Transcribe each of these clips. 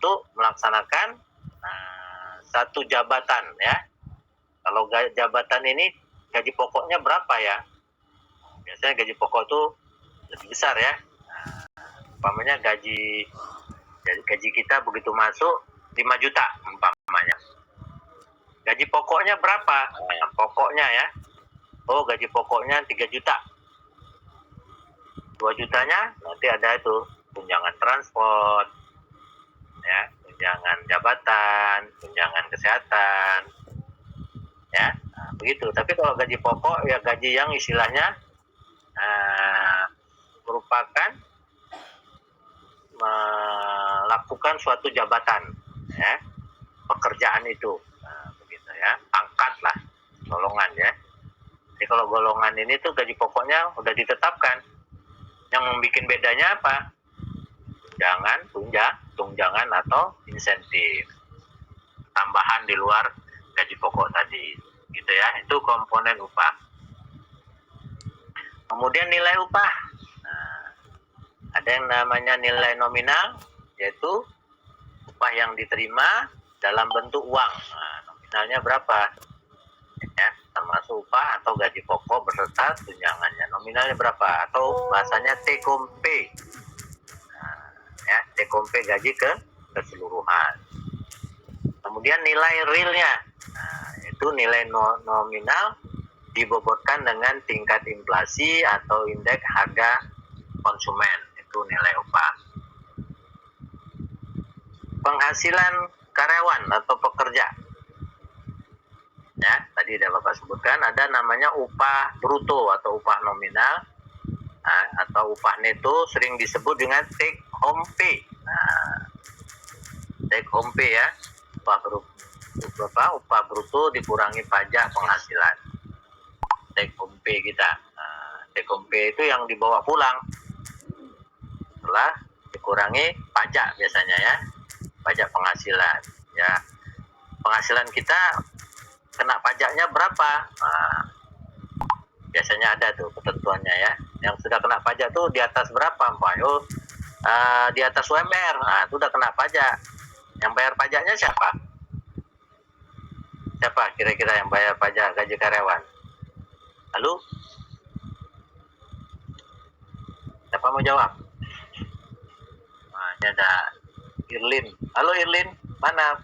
untuk melaksanakan satu jabatan ya. Kalau jabatan ini gaji pokoknya berapa ya? Biasanya gaji pokok itu lebih besar ya. Umpamanya gaji kita begitu masuk 5 juta umpamanya. Gaji pokoknya berapa? Pokoknya ya. Oh, gaji pokoknya 3 juta. 2 jutanya nanti ada itu tunjangan transport, ya, tunjangan jabatan, tunjangan kesehatan, ya, begitu. Tapi kalau gaji pokok ya gaji yang istilahnya merupakan melakukan suatu jabatan, ya, pekerjaan itu, begitu ya, pangkat lah, golongan ya. Jadi kalau golongan ini tuh gaji pokoknya udah ditetapkan. Yang membuat bedanya apa? Tunjangan atau insentif tambahan di luar gaji pokok tadi, gitu ya. Itu komponen upah. Kemudian nilai upah. Ada yang namanya nilai nominal, yaitu upah yang diterima dalam bentuk uang. Nominalnya berapa? Ya, termasuk upah atau gaji pokok beserta tunjangannya. Nominalnya berapa? Atau bahasanya take home pay. Ya, take home pay gaji keseluruhan. Kemudian nilai realnya, itu nilai nominal dibobotkan dengan tingkat inflasi atau indeks harga konsumen. Itu nilai upah. Penghasilan karyawan atau pekerja. Ya, tadi sudah Bapak sebutkan ada namanya upah bruto atau upah nominal, atau upah neto, sering disebut dengan take home pay. Take home pay ya, upah bruto dikurangi pajak penghasilan. Take home pay kita. Take home pay itu yang dibawa pulang setelah dikurangi pajak biasanya ya, pajak penghasilan. Ya, penghasilan kita kena pajaknya berapa? Biasanya ada tuh ketentuannya ya. Yang sudah kena pajak tuh di atas berapa? Di atas UMR. Itu udah kena pajak. Yang bayar pajaknya siapa? Siapa kira-kira yang bayar pajak gaji karyawan? Halo? Siapa mau jawab? Ini ada Irlin. Halo Irlin, mana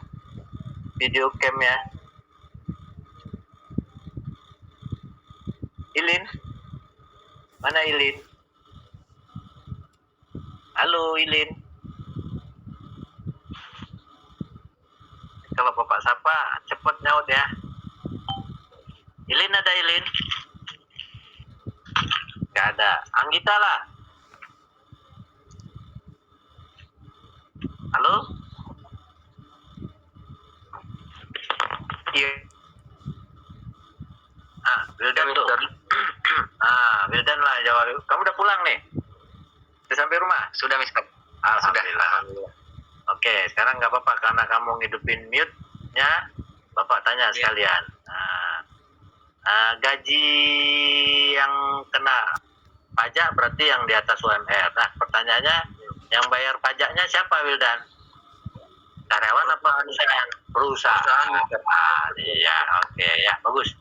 video camnya? Ilin? Mana Ilin? Halo Ilin. Kalau Bapak sapa, cepet nyaut ya. Ilin ada Ilin? Gak ada. Anggita lah. Halo? Iya. Wildan tuh. Wildan lah jawab. Kamu udah pulang nih? Udah sampai rumah? Sudah, Mister. Alhamdulillah. Oke, sekarang nggak apa-apa karena kamu ngidupin mute-nya, Bapak tanya sekalian. Gaji yang kena pajak berarti yang di atas UMR. Nah, pertanyaannya, yang bayar pajaknya siapa, Wildan? Karyawan apa perusahaan? Perusahaan. Iya, oke ya, bagus.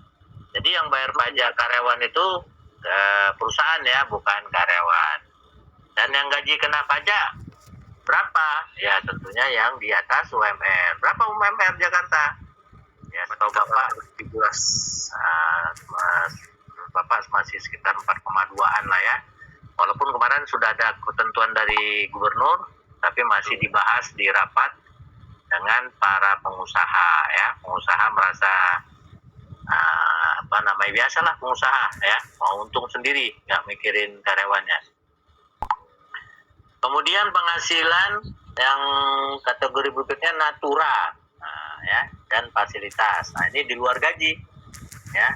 Jadi yang bayar pajak karyawan itu perusahaan ya, bukan karyawan. Dan yang gaji kena pajak berapa? Ya tentunya yang di atas UMR. Berapa UMR Jakarta? Ya setahu Bapak 17. Bapak masih sekitar 4,2-an lah ya. Walaupun kemarin sudah ada ketentuan dari gubernur, tapi masih dibahas di rapat dengan para pengusaha ya. Pengusaha merasa biasalah pengusaha ya, mau untung sendiri, nggak mikirin karyawannya. Kemudian penghasilan yang kategori berikutnya natura ya, dan fasilitas. Nah, ini di luar gaji ya,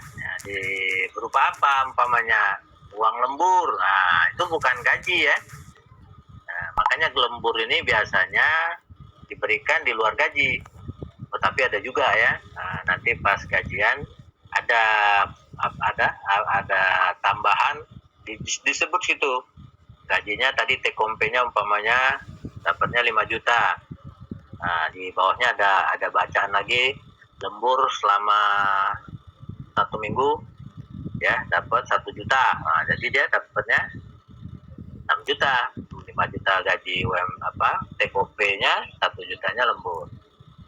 berupa apa? Umpamanya uang lembur. Nah, itu bukan gaji ya. Nah, makanya lembur ini biasanya diberikan di luar gaji. Tetapi ada juga ya. Nah, nanti pas gajian ada tambahan disebut situ. Gajinya tadi take home pay-nya umpamanya dapatnya 5 juta. Nah, di bawahnya ada bacaan lagi, lembur selama 1 minggu ya dapat 1 juta. Nah, jadi dia dapatnya 6 juta, 5 juta gaji TKP-nya, 1 jutanya lembur.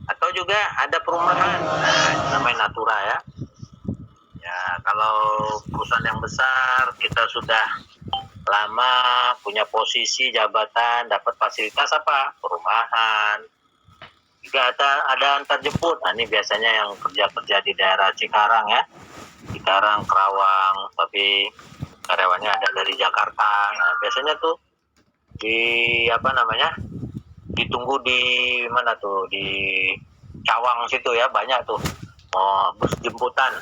Atau juga ada perumahan, namanya natura ya. Ya, kalau perusahaan yang besar kita sudah lama punya posisi jabatan, dapat fasilitas apa? Perumahan. Juga ada antar jemput. Nah, ini biasanya yang kerja di daerah Cikarang ya. Cikarang, Kerawang, tapi karyawannya ada dari Jakarta. Nah, biasanya tuh ditunggu di mana tuh, di Cawang situ ya, banyak tuh bus jemputan.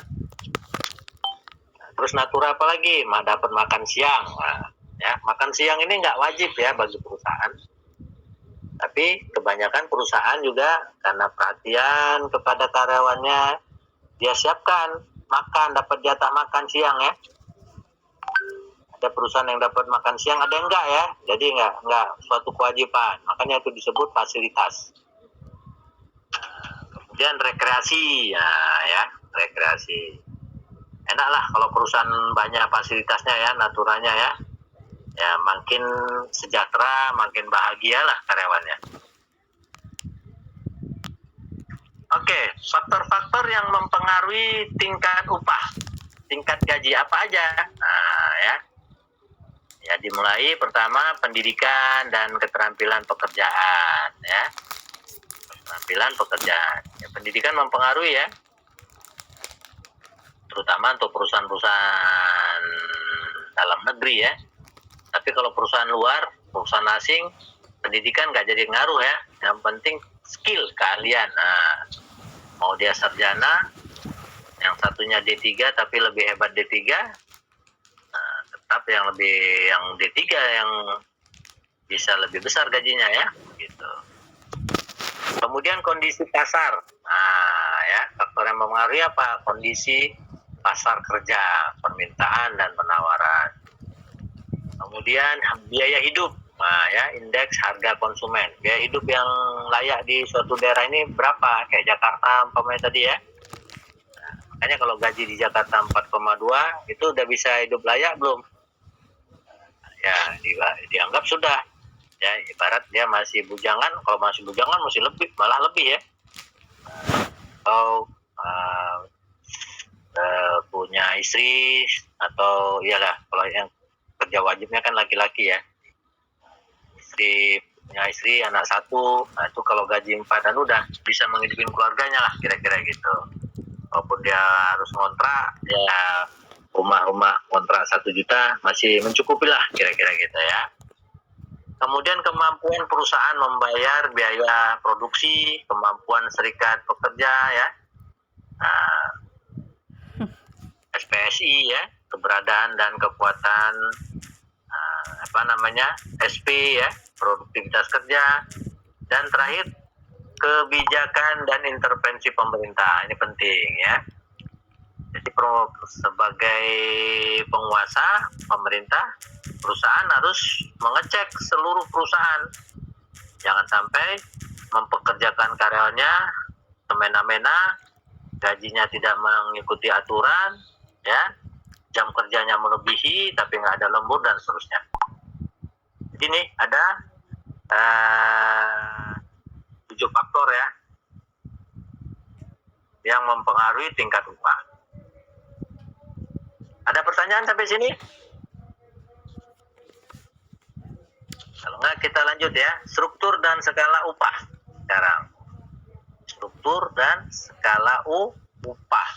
Terus natura apa lagi? Dapat makan siang. Nah, ya, makan siang ini nggak wajib ya bagi perusahaan, tapi kebanyakan perusahaan juga karena perhatian kepada karyawannya, dia siapkan makan, dapat jatah makan siang ya. Ada perusahaan yang dapat makan siang, ada yang enggak ya. Jadi enggak suatu kewajiban. Makanya itu disebut fasilitas. Kemudian rekreasi, ya rekreasi. Enak lah kalau perusahaan banyak fasilitasnya ya, naturanya ya. Ya makin sejahtera, makin bahagia lah karyawannya. Oke, faktor-faktor yang mempengaruhi tingkat upah, tingkat gaji apa aja? Nah, ya dimulai pertama pendidikan dan keterampilan pekerjaan ya. Keterampilan pekerjaan. Ya, pendidikan mempengaruhi ya. Terutama untuk perusahaan-perusahaan dalam negeri ya. Tapi kalau perusahaan luar, perusahaan asing, pendidikan nggak jadi ngaruh ya. Yang penting skill, keahlian. Nah, mau dia sarjana, yang satunya D3 tapi lebih hebat D3, nah, tetap yang D3 yang bisa lebih besar gajinya ya, gitu. Kemudian kondisi pasar. Nah, ya, faktor yang mempengaruhi apa? Kondisi pasar kerja, permintaan dan penawaran. Kemudian biaya hidup. Nah, ya, indeks harga konsumen. Biaya hidup yang layak di suatu daerah ini berapa? Kayak Jakarta umpamanya tadi ya. Nah, makanya kalau gaji di Jakarta 4,2 itu udah bisa hidup layak belum? Ya, dianggap sudah. Ya, ibarat dia masih bujangan. Kalau masih bujangan masih malah lebih ya. Atau punya istri, atau iyalah kalau yang kerja wajibnya kan laki-laki ya, punya istri anak 1, nah itu kalau gaji 4 dan udah bisa menghidupin keluarganya lah kira-kira gitu. Walaupun dia harus ngontrak ya, rumah kontrak 1 juta masih mencukupi lah kira-kira gitu ya. Kemudian kemampuan perusahaan membayar biaya produksi, kemampuan serikat pekerja ya, SPSI ya, keberadaan dan kekuatan SP ya, produktivitas kerja, dan terakhir kebijakan dan intervensi pemerintah. Ini penting ya. Jadi sebagai penguasa pemerintah, perusahaan harus mengecek seluruh perusahaan, jangan sampai mempekerjakan karyawannya semena-mena, gajinya tidak mengikuti aturan ya, jam kerjanya melebihi tapi nggak ada lembur dan seterusnya. Jadi nih ada 7 faktor ya yang mempengaruhi tingkat upah. Ada pertanyaan sampai sini? Kalau nggak kita lanjut ya, struktur dan skala upah sekarang. Struktur dan skala upah.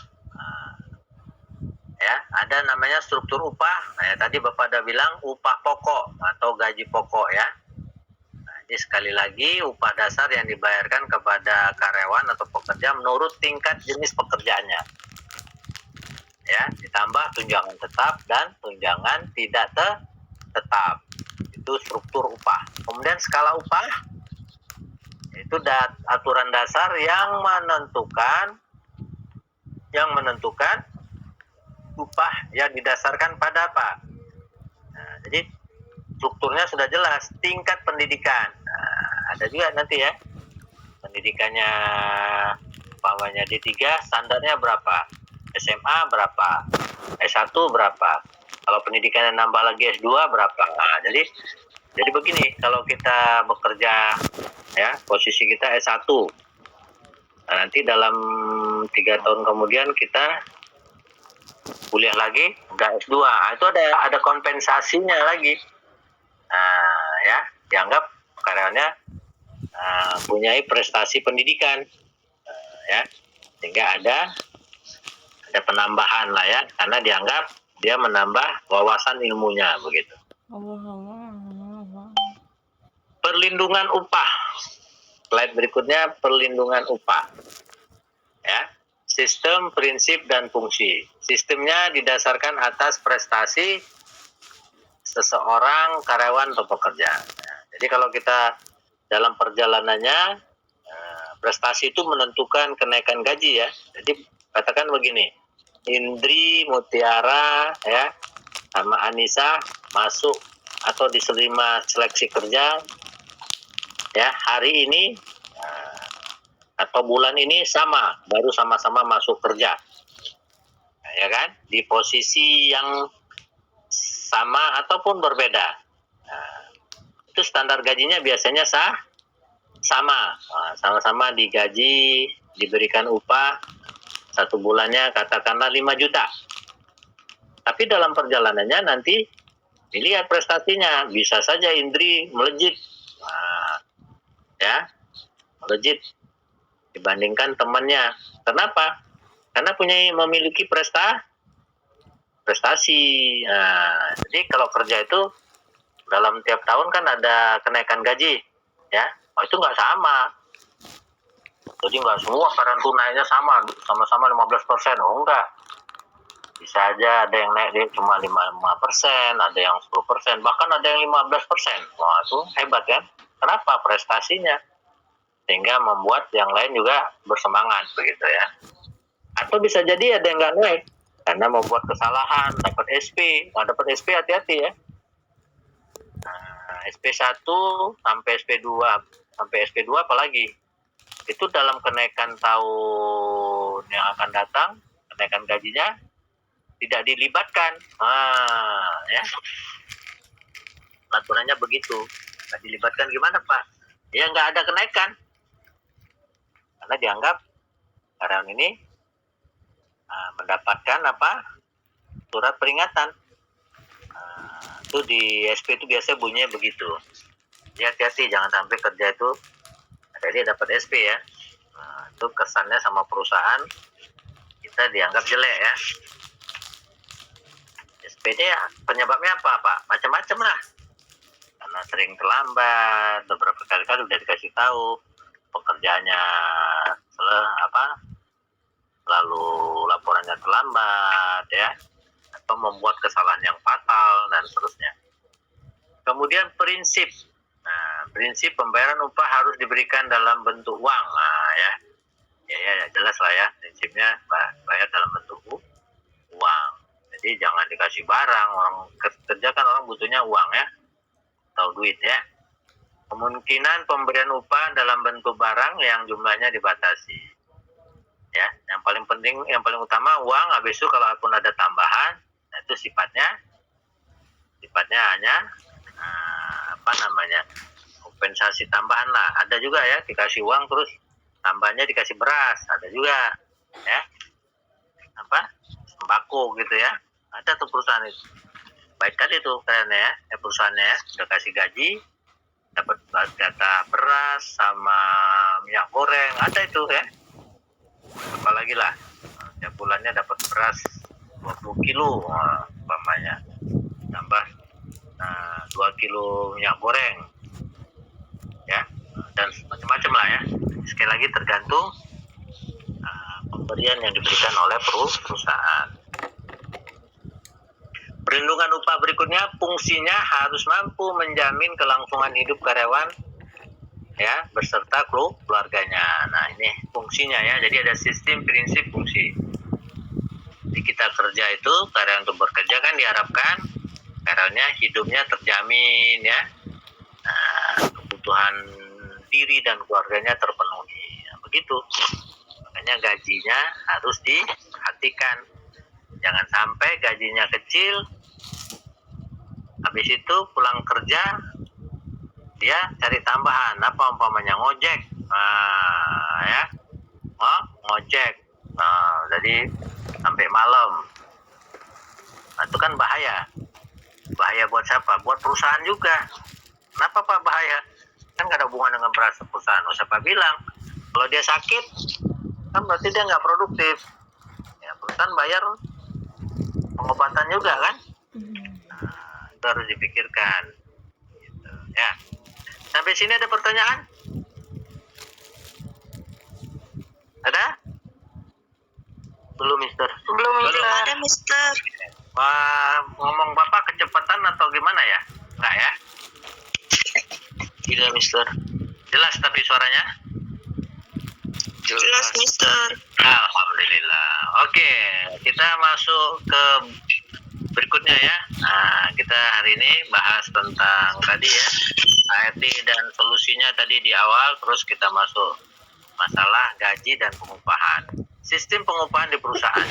Ya, ada namanya struktur upah. Nah, ya, tadi Bapak udah bilang upah pokok atau gaji pokok ya. Nah, ini sekali lagi upah dasar yang dibayarkan kepada karyawan atau pekerja menurut tingkat jenis pekerjaannya. Ya, ditambah tunjangan tetap dan tunjangan tidak tetap. Itu struktur upah. Kemudian skala upah, itu aturan dasar yang menentukan upah yang didasarkan pada apa? Nah, jadi strukturnya sudah jelas, tingkat pendidikan. Nah, ada juga nanti ya, pendidikannya umpamanya D3, standarnya berapa? SMA berapa? S1 berapa? Kalau pendidikannya nambah lagi S2 berapa? Nah, jadi begini, kalau kita bekerja ya, posisi kita S1. Nah, nanti dalam 3 tahun kemudian kita kuliah lagi, nggak S2. Nah, itu ada kompensasinya lagi. Nah, ya, dianggap karyawannya punya prestasi pendidikan, ya, sehingga ada penambahan lah ya, karena dianggap dia menambah wawasan ilmunya begitu. Perlindungan upah. Slide berikutnya, perlindungan upah. Ya, sistem, prinsip, dan fungsi. Sistemnya didasarkan atas prestasi seseorang karyawan atau pekerja. Nah, jadi kalau kita dalam perjalanannya, prestasi itu menentukan kenaikan gaji ya. Jadi katakan begini, Indri, Mutiara, ya, sama Anissa masuk atau diterima seleksi kerja, ya, hari ini atau bulan ini sama, baru sama-sama masuk kerja, ya kan, di posisi yang sama ataupun berbeda. Nah, itu standar gajinya biasanya sama, sama-sama digaji, diberikan upah, 1 bulannya katakanlah 5 juta. Tapi dalam perjalanannya nanti dilihat prestasinya, bisa saja Indri melejit, ya, melejit dibandingkan temannya. Kenapa? Karena memiliki prestasi. Nah, jadi kalau kerja itu dalam tiap tahun kan ada kenaikan gaji, ya. Itu nggak sama. Jadi nggak semua karyawan tunainya sama-sama 15%. Oh enggak. Bisa aja ada yang naik cuma 5%, ada yang 10%, bahkan ada yang 15%. Wah, itu hebat kan? Kenapa? Prestasinya. Sehingga membuat yang lain juga bersemangat begitu ya. Atau bisa jadi ada yang nggak naik karena membuat kesalahan, dapat SP. Nah, dapat SP hati-hati ya. Nah, SP1 sampai SP2 apalagi. Itu dalam kenaikan tahun yang akan datang, kenaikan gajinya tidak dilibatkan. Ya. Aturannya begitu. Nggak dilibatkan gimana, Pak? Ya nggak ada kenaikan. Karena dianggap karyawan ini mendapatkan surat peringatan. Itu di SP itu biasanya bunyinya begitu. Ya, hati-hati jangan sampai kerja itu jadi dapat SP ya. Itu kesannya sama perusahaan kita dianggap jelek ya. SPD ya penyebabnya apa, Pak? Macam-macam lah. Karena sering terlambat, beberapa kali udah dikasih tahu pekerjaannya lalu laporannya terlambat ya, atau membuat kesalahan yang fatal dan seterusnya. Kemudian prinsip. Nah, prinsip pembayaran upah harus diberikan dalam bentuk uang. Nah, ya jelas lah ya, prinsipnya bayar dalam bentuk uang. Jadi jangan dikasih barang, orang kerja kan orang butuhnya uang ya, atau duit ya. Kemungkinan pemberian upah dalam bentuk barang yang jumlahnya dibatasi. Ya, yang paling penting, yang paling utama uang. Habis itu kalau pun ada tambahan, nah itu sifatnya hanya kompensasi tambahan lah. Ada juga ya dikasih uang terus tambahnya dikasih beras, ada juga ya, sembako gitu ya. Ada tuh perusahaan itu. Baik kali itu kayaknya ya, perusahaannya ya, udah kasih gaji, dapat data beras sama minyak goreng, ada itu ya. Apalagi lah, tiap bulannya dapat beras 20 kilo, umpamanya, tambah 2 kilo minyak goreng, ya, dan macam-macam lah ya. Sekali lagi tergantung pemberian yang diberikan oleh perusahaan. Perlindungan upah berikutnya, fungsinya harus mampu menjamin kelangsungan hidup karyawan ya beserta keluarganya. Nah, ini fungsinya ya. Jadi ada sistem, prinsip, fungsi. Jadi kita kerja itu, karyawan untuk bekerja kan diharapkan karyawannya hidupnya terjamin ya. Nah, kebutuhan diri dan keluarganya terpenuhi. begitu. Makanya gajinya harus diperhatikan. Jangan sampai gajinya kecil, habis itu pulang kerja dia cari tambahan, apa umpamanya ngojek, ya, ngojek, jadi sampai malam. Nah, itu kan bahaya. Bahaya buat siapa? Buat perusahaan juga. Kenapa Pak bahaya? Kan gak ada hubungan dengan perusahaan. Siapa bilang? Kalau dia sakit, kan berarti dia nggak produktif. Ya, perusahaan bayar pengobatan juga kan? Nah, itu harus dipikirkan. Gitu. Ya. Sampai sini ada pertanyaan? Ada? Belum, Mister. Belum ada, Mister. Ngomong Bapak kecepatan atau gimana ya? Enggak ya? Tidak, Mister. Jelas tapi suaranya? Jelas, Mister. Alhamdulillah. Oke, kita masuk ke berikutnya ya. Nah, kita hari ini bahas tentang tadi ya, ART dan solusinya tadi di awal, terus kita masuk masalah gaji dan pengupahan. Sistem pengupahan di perusahaan.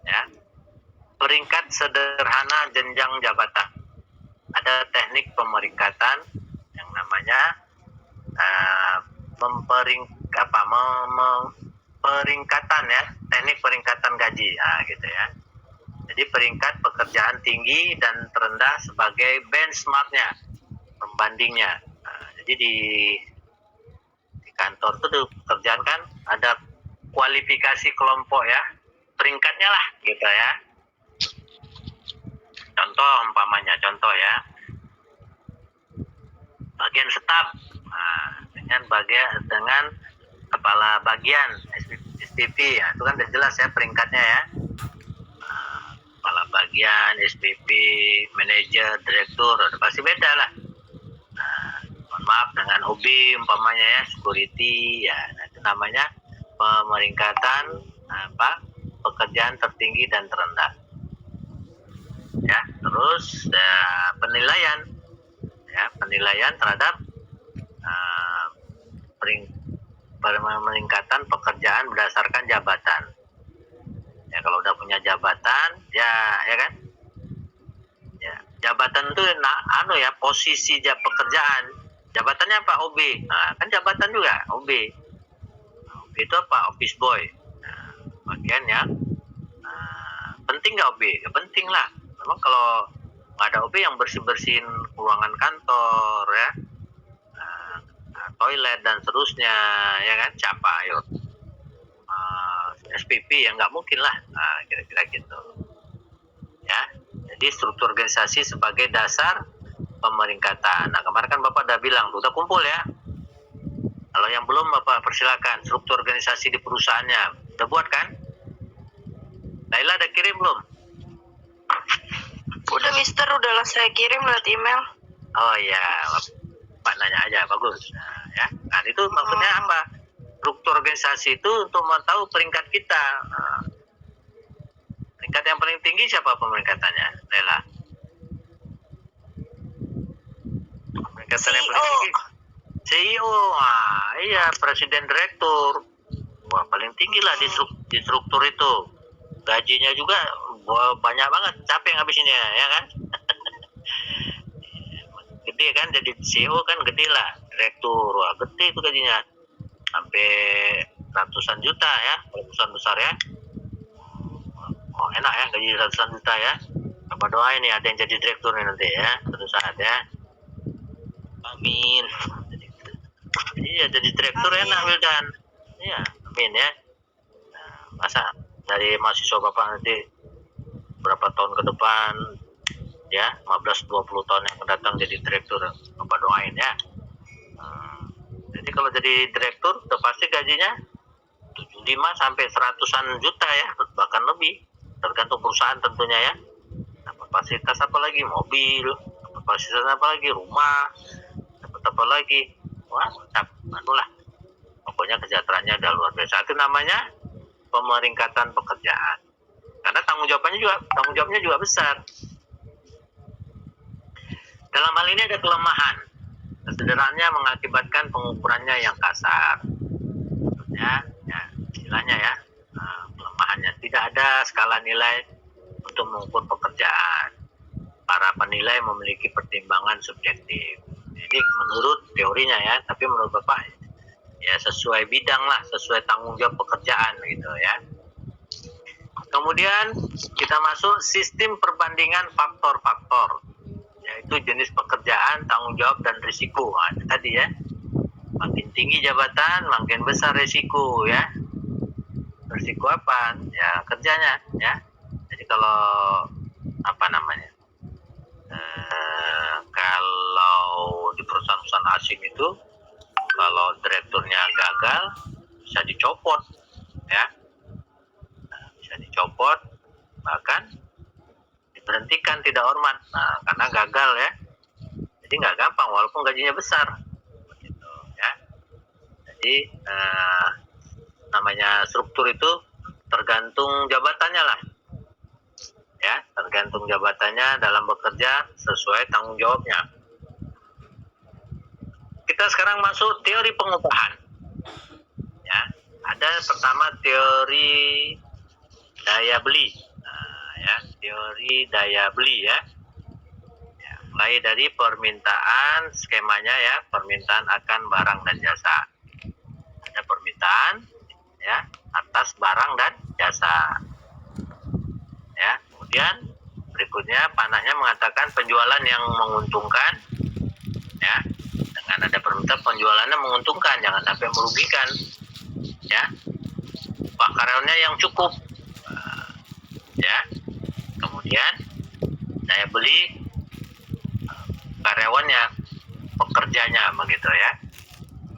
Ya. Peringkat sederhana jenjang jabatan. Ada teknik pemeringkatan yang namanya peringkatan ya, teknik peringkatan gaji, gitu ya. Jadi peringkat pekerjaan tinggi dan terendah sebagai benchmarknya, pembandingnya. Jadi di kantor itu pekerjaan kan ada kualifikasi kelompok ya, peringkatnya lah gitu ya. Contoh ya, bagian staf, dengan kepala bagian SPP, ya, itu kan udah jelas ya peringkatnya ya. Kepala bagian, SPP, manajer, direktur, pasti beda lah. Mohon maaf dengan OB umpamanya ya, security ya, itu namanya pemeringkatan pekerjaan tertinggi dan terendah. Ya, terus penilaian terhadap peningkatan pekerjaan berdasarkan jabatan. Ya, kalau udah punya jabatan, ya kan? Ya, jabatan itu posisi pekerjaan. Jabatannya apa? OB. Nah, kan jabatan juga OB. OB itu apa? Office boy. Nah, bagian yang penting nggak OB? Ya penting lah. Memang kalau nggak ada OB yang bersih-bersihin ruangan kantor ya, toilet dan seterusnya, ya kan, siapa ayo? SPP ya nggak mungkin lah, kira-kira gitu ya. Jadi struktur organisasi sebagai dasar pemeringkatan. Nah, kemarin kan Bapak udah bilang, udah kumpul ya. Kalau yang belum Bapak persilakan, struktur organisasi di perusahaannya udah buat kan? Laila ada kirim belum? Udah, Mister, udahlah saya kirim lewat email. Oh iya, Pak nanya aja, bagus. Ya. Nah, itu maksudnya apa? Struktur organisasi itu untuk mau tahu peringkat kita. Peringkat yang paling tinggi siapa pemeringkatannya, Lela? Peringkatan yang paling tinggi? CEO. Iya, presiden direktur. Wah, paling tinggi lah di struktur itu. Gajinya juga banyak banget, capek ngabisinnya, ya kan? Gede kan, jadi CEO kan gede lah, direktur, wah gede itu gajinya, sampai ratusan juta ya, ratusan besar ya. Oh enak ya, gaji ratusan juta ya. Apa doain nih ada yang jadi direktur nih nanti ya, suatu saat ya. Amin. Iya, jadi direktur enak Wildan. Iya, amin ya. Nah, masa dari mahasiswa Bapak nanti berapa tahun ke depan ya, 15-20 tahun yang akan datang jadi direktur, Bapak doain ya. Jadi kalau jadi direktur udah pasti gajinya 75 sampai 100-an juta ya, bahkan lebih, tergantung perusahaan tentunya ya. Dapat fasilitas apa lagi, mobil, dapat fasilitas apa lagi, rumah, dapat apa lagi, wah mantap, lah. Pokoknya kesejahteraannya udah luar biasa. Itu namanya pemeringkatan pekerjaan. Karena tanggung jawabnya juga besar. Dalam hal ini ada kelemahan. Sederhananya mengakibatkan pengukurannya yang kasar. Ya, istilahnya ya, kelemahannya tidak ada skala nilai untuk mengukur pekerjaan. Para penilai memiliki pertimbangan subjektif. Jadi menurut teorinya ya, tapi menurut Bapak ya sesuai bidang lah, sesuai tanggung jawab pekerjaan gitu ya. Kemudian kita masuk sistem perbandingan faktor-faktor, yaitu jenis pekerjaan, tanggung jawab, dan risiko. Nah, itu tadi ya, makin tinggi jabatan makin besar risiko ya. Risiko apa? Ya kerjanya ya. Jadi kalau apa namanya, kalau di perusahaan-perusahaan asing itu, kalau direkturnya gagal bisa dicopot ya, bisa dicopot, bahkan diberhentikan tidak hormat, karena gagal ya. Jadi nggak gampang walaupun gajinya besar gitu ya. Jadi namanya struktur itu tergantung jabatannya lah ya, tergantung jabatannya dalam bekerja sesuai tanggung jawabnya. Kita sekarang masuk teori pengupahan ya. Ada pertama teori daya beli. Ya, teori daya beli ya. Mulai dari permintaan, skemanya ya, permintaan akan barang dan jasa. Ada permintaan ya atas barang dan jasa. Ya, kemudian berikutnya panahnya mengatakan penjualan yang menguntungkan ya. Dengan ada permintaan penjualannya menguntungkan, jangan sampai merugikan ya. Upah karyawannya yang cukup ya. Kemudian daya beli karyawannya, pekerjanya begitu ya.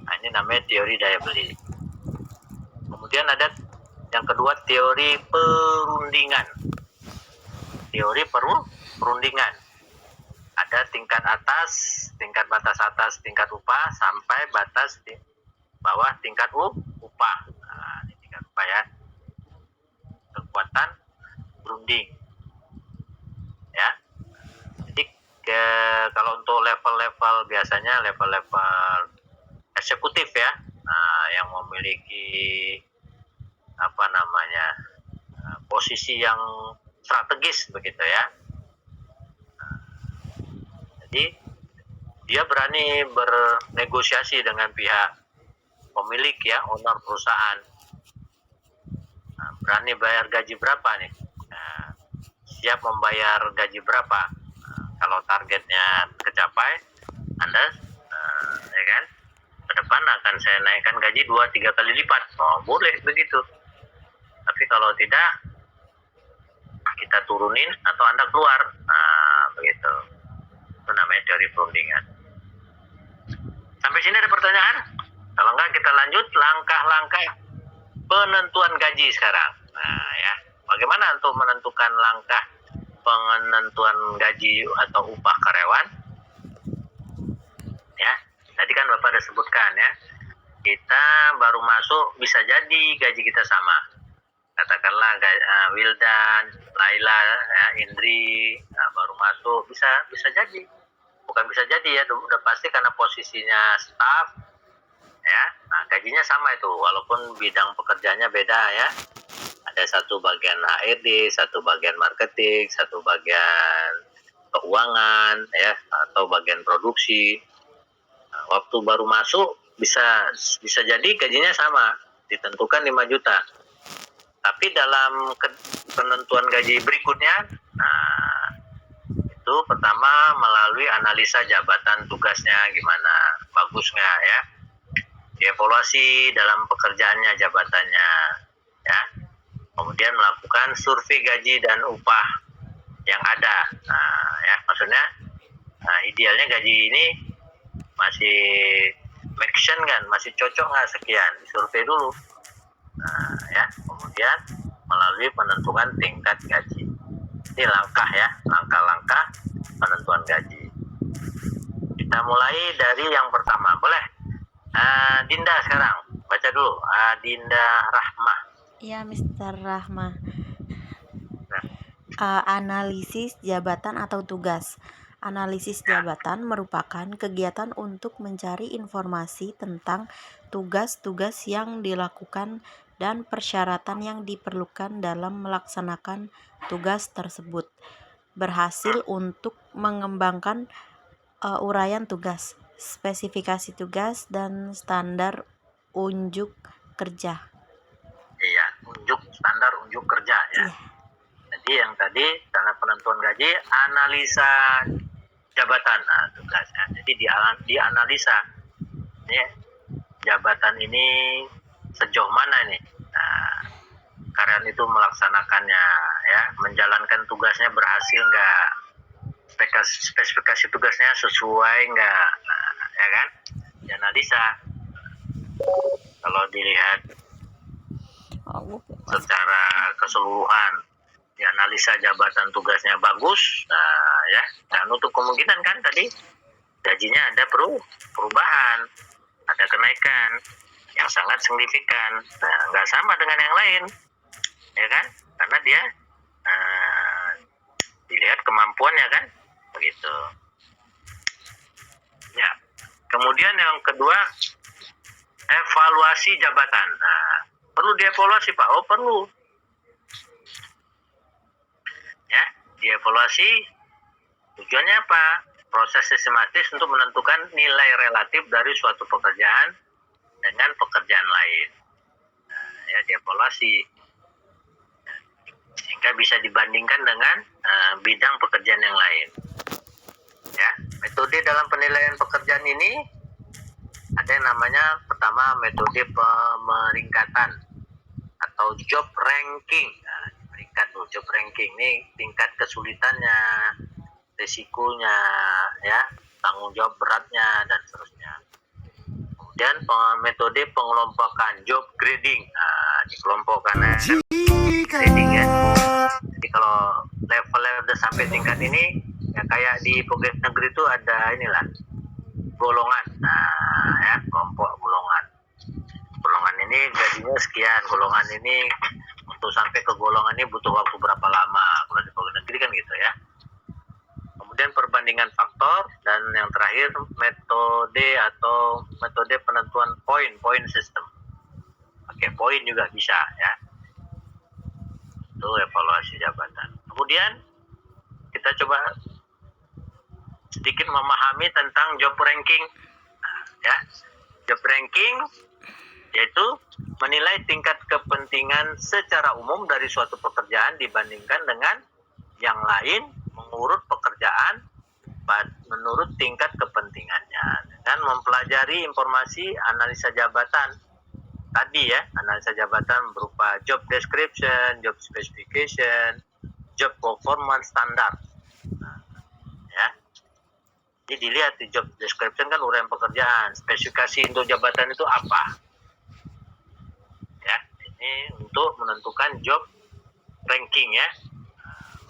Nah, ini namanya teori daya beli. Kemudian ada yang kedua teori perundingan. Teori perundingan. Ada tingkat atas, tingkat batas atas tingkat upah sampai batas bawah tingkat upah. Nah, ini tingkat upah ya. Kekuatan berunding. Ya. Jadi kalau untuk level-level biasanya level-level eksekutif ya, yang memiliki apa namanya posisi yang strategis begitu ya. Jadi dia berani bernegosiasi dengan pihak pemilik ya, owner perusahaan. Berani bayar gaji berapa nih? Siap membayar gaji berapa? Kalau targetnya tercapai, Anda ya kan, ke depan akan saya naikkan gaji 2-3 kali lipat. Oh, boleh begitu. Tapi kalau tidak, kita turunin atau Anda keluar. Begitu. Itu namanya teori perundingan. Sampai sini ada pertanyaan? Kalau enggak kita lanjut langkah-langkah penentuan gaji sekarang. Nah ya, bagaimana untuk menentukan langkah penentuan gaji atau upah karyawan? Ya, tadi kan Bapak ada sebutkan ya, kita baru masuk bisa jadi gaji kita sama. Katakanlah Wildan, Laila, ya, Indri baru masuk bisa jadi, bukan bisa jadi ya, udah pasti karena posisinya staff ya. Nah, gajinya sama itu walaupun bidang pekerjaannya beda ya. Ada satu bagian HRD, satu bagian marketing, satu bagian keuangan ya, atau bagian produksi. Nah, waktu baru masuk bisa jadi gajinya sama, ditentukan 5 juta. Tapi dalam penentuan gaji berikutnya, nah itu pertama melalui analisa jabatan tugasnya gimana, bagus nggak ya, dievaluasi dalam pekerjaannya jabatannya ya. Kemudian melakukan survei gaji dan upah yang ada. Nah, ya maksudnya idealnya gaji ini masih make sense kan, masih cocok nggak sekian, disurvei dulu. Nah, ya kemudian melalui penentuan tingkat gaji. Ini langkah ya, langkah-langkah penentuan gaji. Kita mulai dari yang pertama, boleh? Dinda sekarang baca dulu. Dinda Rahmah. Ya, Mr. Rahma. Analisis jabatan atau tugas. Analisis jabatan merupakan kegiatan untuk mencari informasi tentang tugas-tugas yang dilakukan dan persyaratan yang diperlukan dalam melaksanakan tugas tersebut. Berhasil untuk mengembangkan uraian tugas, spesifikasi tugas, dan standar unjuk kerja. Iya, standar unjuk kerja ya. Iya. Jadi yang tadi karena penentuan gaji, analisa jabatan tugasnya. Jadi dianalisa ya, jabatan ini sejauh mana nih karyawan itu melaksanakannya ya, menjalankan tugasnya berhasil nggak, spesifikasi tugasnya sesuai nggak, ya kan, dianalisa. Kalau dilihat secara keseluruhan, dianalisa jabatan tugasnya bagus, ya, nggak nutup kemungkinan kan tadi gajinya ada perubahan, ada kenaikan yang sangat signifikan. Nggak sama dengan yang lain, ya kan, karena dia dilihat kemampuannya kan, begitu. Ya, kemudian yang kedua, evaluasi jabatan. Perlu dievaluasi Pak? Oh perlu. Ya, dievaluasi tujuannya apa? Proses sistematis untuk menentukan nilai relatif dari suatu pekerjaan dengan pekerjaan lain. Ya, dievaluasi sehingga bisa dibandingkan dengan bidang pekerjaan yang lain. Ya, metode dalam penilaian pekerjaan ini ada yang namanya, pertama, metode pemeringkatan atau job ranking. Peringkat job ranking ini tingkat kesulitannya, risikonya, ya, tanggung jawab beratnya dan seterusnya. Kemudian metode pengelompokan, job grading. Dikelompokkan grading ya. Jadi kalau levelnya udah sampai tingkat ini, ya kayak di pegawai negeri itu ada inilah golongan. Ya, kelompok golongan. Golongan ini gajinya sekian, golongan ini untuk sampai ke golongan ini butuh waktu berapa lama. Kalau di pegawai negeri kan gitu ya. Kemudian perbandingan faktor, dan yang terakhir metode penentuan poin system. Pakai poin juga bisa ya. Itu evaluasi jabatan. Kemudian kita coba sedikit memahami tentang job ranking. Ya, job ranking yaitu menilai tingkat kepentingan secara umum dari suatu pekerjaan dibandingkan dengan yang lain, mengurut pekerjaan menurut tingkat kepentingannya dengan mempelajari informasi analisa jabatan tadi ya. Analisa jabatan berupa job description, job specification, job performance standard. Ya, jadi dilihat di job description kan uraian pekerjaan, spesifikasi untuk jabatan itu apa ya. Ini untuk menentukan job ranking ya,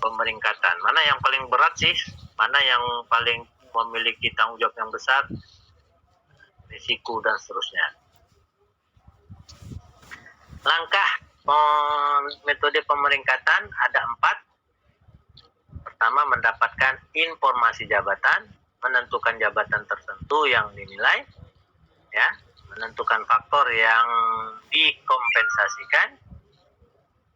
pemeringkatan. Mana yang paling berat sih, mana yang paling memiliki tanggung jawab yang besar, risiko dan seterusnya. Langkah metode pemeringkatan ada 4. Pertama, mendapatkan informasi jabatan, menentukan jabatan tertentu yang dinilai, ya, menentukan faktor yang dikompensasikan,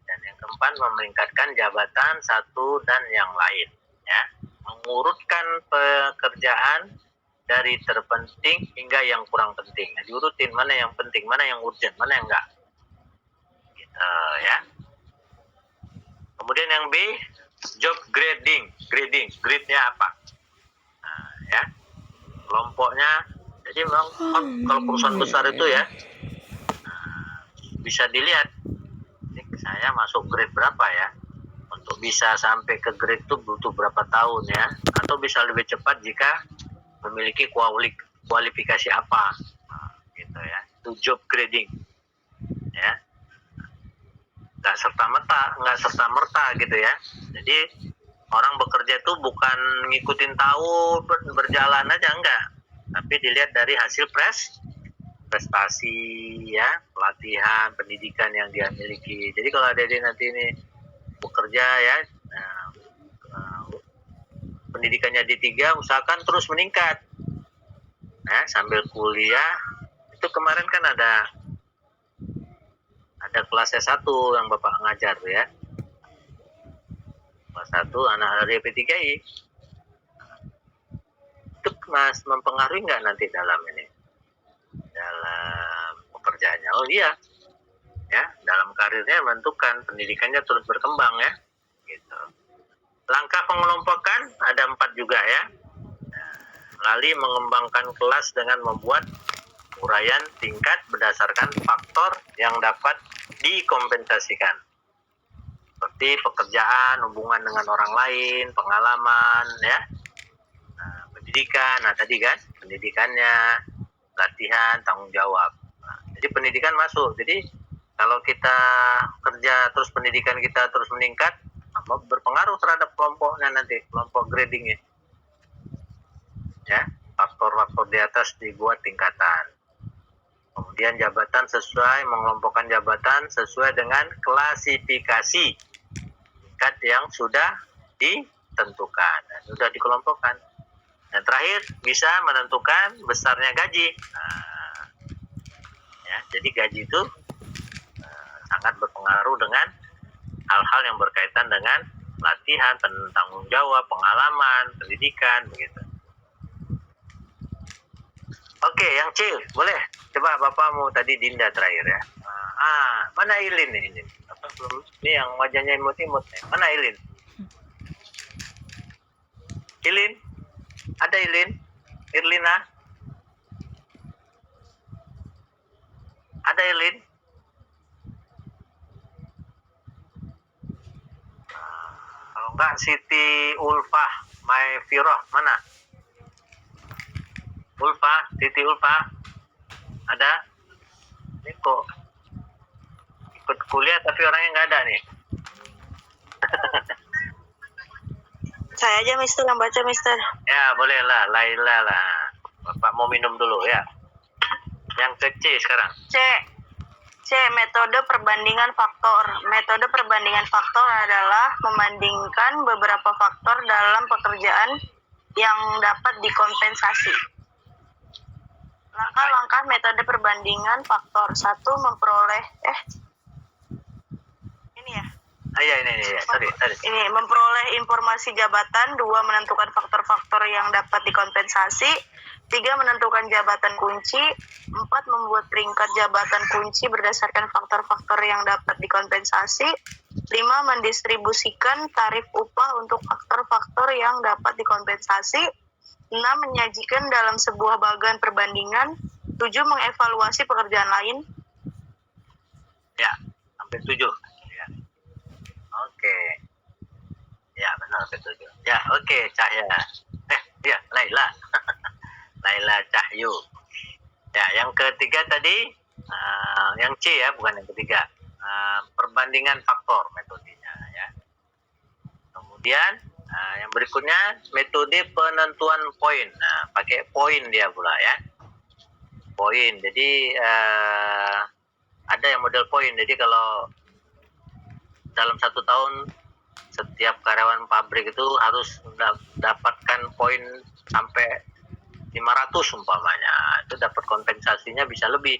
dan yang keempat, memeringkatkan jabatan satu dan yang lain, ya, mengurutkan pekerjaan dari terpenting hingga yang kurang penting. Nah, diurutin mana yang penting, mana yang urgent, mana yang enggak. Ya. Kemudian yang B, job grading. Grade-nya apa? Ya, kelompoknya. Jadi memang kalau perusahaan besar itu ya, bisa dilihat ini saya masuk grade berapa ya. Untuk bisa sampai ke grade itu butuh berapa tahun ya, atau bisa lebih cepat jika memiliki kualifikasi apa, gitu ya. Itu job grading ya. Nggak serta merta gitu ya. Jadi orang bekerja itu bukan ngikutin tahun berjalan aja, enggak, tapi dilihat dari hasil prestasi ya, pelatihan, pendidikan yang dia miliki. Jadi kalau ada nanti ini bekerja ya, pendidikannya D3, usahakan terus meningkat. Nah, sambil kuliah, itu kemarin kan ada kelas S1 yang Bapak ngajar tuh ya. Kelas 1 anak dari P3I. Itu Mas mempengaruhi nggak nanti dalam pekerjaannya? Oh iya, ya, dalam karirnya menentukan, pendidikannya terus berkembang ya, gitu. Langkah pengelompokan ada 4 juga ya. Melalui mengembangkan kelas dengan membuat uraian tingkat berdasarkan faktor yang dapat dikompensasikan, seperti pekerjaan, hubungan dengan orang lain, pengalaman ya, pendidikan. Nah tadi kan pendidikannya, latihan, tanggung jawab. Jadi pendidikan masuk. Jadi kalau kita kerja terus pendidikan kita terus meningkat, berpengaruh terhadap kelompoknya nanti, kelompok gradingnya. Ya, faktor-faktor di atas dibuat tingkatan. Kemudian jabatan mengelompokkan jabatan sesuai dengan klasifikasi tingkat yang sudah ditentukan dan sudah dikelompokkan. Dan terakhir bisa menentukan besarnya gaji. Ya, jadi gaji itu sangat berpengaruh dengan hal-hal yang berkaitan dengan latihan, tanggung jawab, pengalaman, pendidikan, begitu. Oke, yang C, boleh. Coba Bapak mau tadi Dinda terakhir ya. Mana Ilin ini? Ini yang wajahnya imut-imut nih. Mana Ilin? Ilin? Ada Ilin? Irlina? Ada Ilin? Kalau enggak Siti Ulfah, Maifiroh, mana? Ulfa, Siti Ulfa, ada? Ini kok ikut kuliah tapi orangnya nggak ada nih. Saya aja Mister yang baca Mister. Ya boleh lah, Laila lah. Bapak mau minum dulu ya. Yang ke C sekarang. C. Metode perbandingan faktor. Metode perbandingan faktor adalah membandingkan beberapa faktor dalam pekerjaan yang dapat dikompensasi. Langkah-langkah metode perbandingan faktor. 1. Memperoleh ini memperoleh informasi jabatan. 2. Menentukan faktor-faktor yang dapat dikompensasi. 3. Menentukan jabatan kunci. 4. Membuat peringkat jabatan kunci berdasarkan faktor-faktor yang dapat dikompensasi. 5. Mendistribusikan tarif upah untuk faktor-faktor yang dapat dikompensasi. 6. Menyajikan dalam sebuah bagan perbandingan. 7. Mengevaluasi pekerjaan lain. Ya, sampai 7. Ya. Oke. Ya, benar sampai 7. Ya, oke, Cahya. Ya, Laila. Laila Cahyu. Ya, yang ketiga tadi, yang C ya, bukan yang ketiga. Perbandingan faktor metodenya ya. Kemudian yang berikutnya metode penentuan poin. Nah, pakai poin dia pula ya. Poin. Jadi ada yang model poin. Jadi kalau dalam 1 tahun setiap karyawan pabrik itu harus dapatkan poin sampai 500 umpamanya. Itu dapat kompensasinya bisa lebih.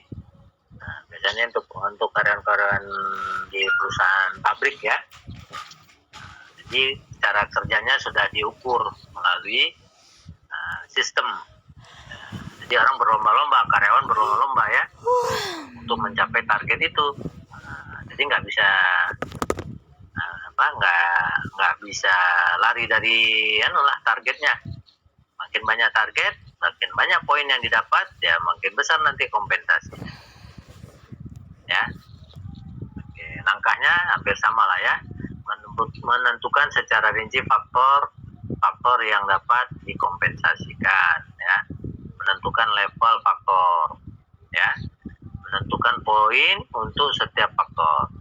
Nah, biasanya untuk karyawan-karyawan di perusahaan pabrik ya. Jadi cara kerjanya sudah diukur melalui sistem. Jadi orang berlomba-lomba, karyawan berlomba-lomba ya untuk mencapai target itu. Jadi nggak bisa nggak bisa lari dari targetnya. Makin banyak target, makin banyak poin yang didapat, ya makin besar nanti kompensasi. Ya, oke, langkahnya hampir sama lah ya. Menentukan secara rinci faktor yang dapat dikompensasikan ya, menentukan level faktor ya, menentukan poin untuk setiap faktor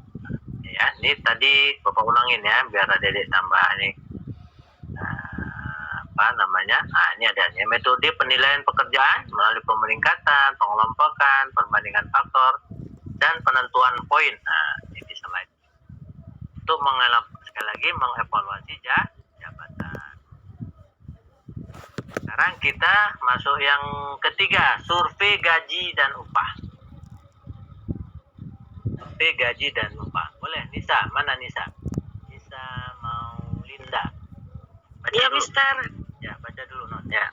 ya. Ini tadi Bapak ulangin ya biar adik-adik tambah nih ini adanya metode penilaian pekerjaan melalui pemeringkatan, pengelompokan, perbandingan faktor dan penentuan poin. Ini slide untuk sekali lagi mengevaluasi jabatan. Sekarang kita masuk yang ketiga, survei gaji dan upah. Survei gaji dan upah. Boleh, Nisa? Mana Nisa? Nisa mau Linda? Baca Iya, dulu. Mister. Ya, baca dulu, Not. Ya.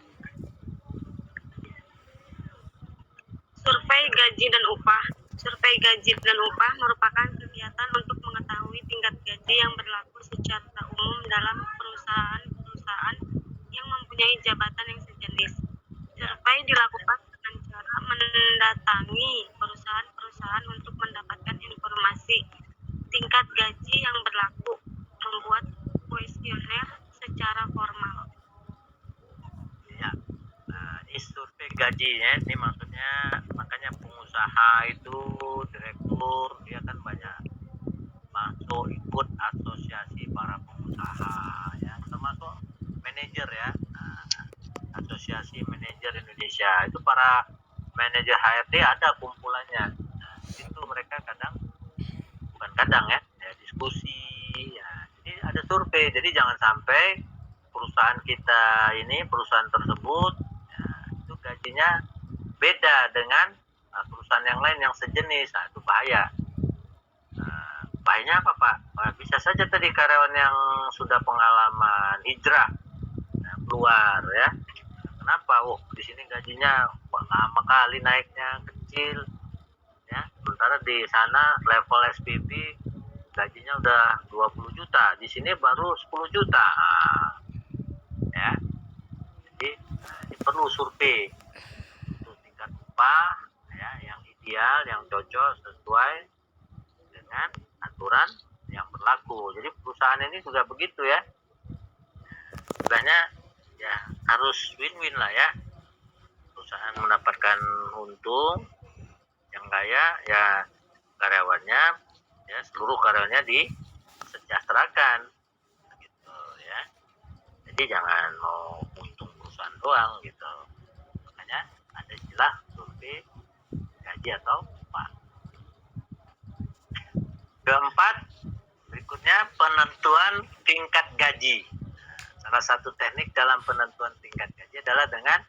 Survei gaji dan upah. Survei gaji dan upah merupakan kegiatan untuk mengetahui tingkat gaji yang berlaku secara umum dalam perusahaan-perusahaan yang mempunyai jabatan yang sejenis. Survei dilakukan dengan cara mendatangi perusahaan-perusahaan untuk mendapatkan informasi tingkat gaji yang berlaku, membuat kuesioner secara formal. Ya. Nah, ini survei gaji ya. Ini maksudnya makanya pengusaha itu direktur dia kan banyak masuk ikut asosiasi para pengusaha ya, termasuk manajer ya. Nah, asosiasi manajer Indonesia itu para manajer HRD ada kumpulannya. Nah, itu mereka bukan kadang ya diskusi ya. Jadi ada survei. Jadi jangan sampai perusahaan tersebut ya, itu gajinya beda dengan perusahaan yang lain yang sejenis. Nah, itu bahaya. Bahayanya apa, Pak? Bisa saja tadi karyawan yang sudah pengalaman hijrah keluar ya. Kenapa? Di sini gajinya lama kali naiknya, kecil ya. Sementara di sana level SPP gajinya udah 20 juta, di sini baru 10 juta. Ya. Jadi ini perlu survei untuk tingkat upah ya, yang ideal, yang cocok sesuai dengan aturan yang berlaku. Jadi perusahaan ini juga begitu ya. Sebenarnya ya harus win-win lah ya. Perusahaan mendapatkan untung, yang kaya ya karyawannya ya, seluruh karyawannya disejahterakan gitu ya. Jadi jangan mau untung perusahaan doang gitu. Makanya ada istilah survei gaji atau upah. Keempat, berikutnya penentuan tingkat gaji. Salah satu teknik dalam penentuan tingkat gaji adalah dengan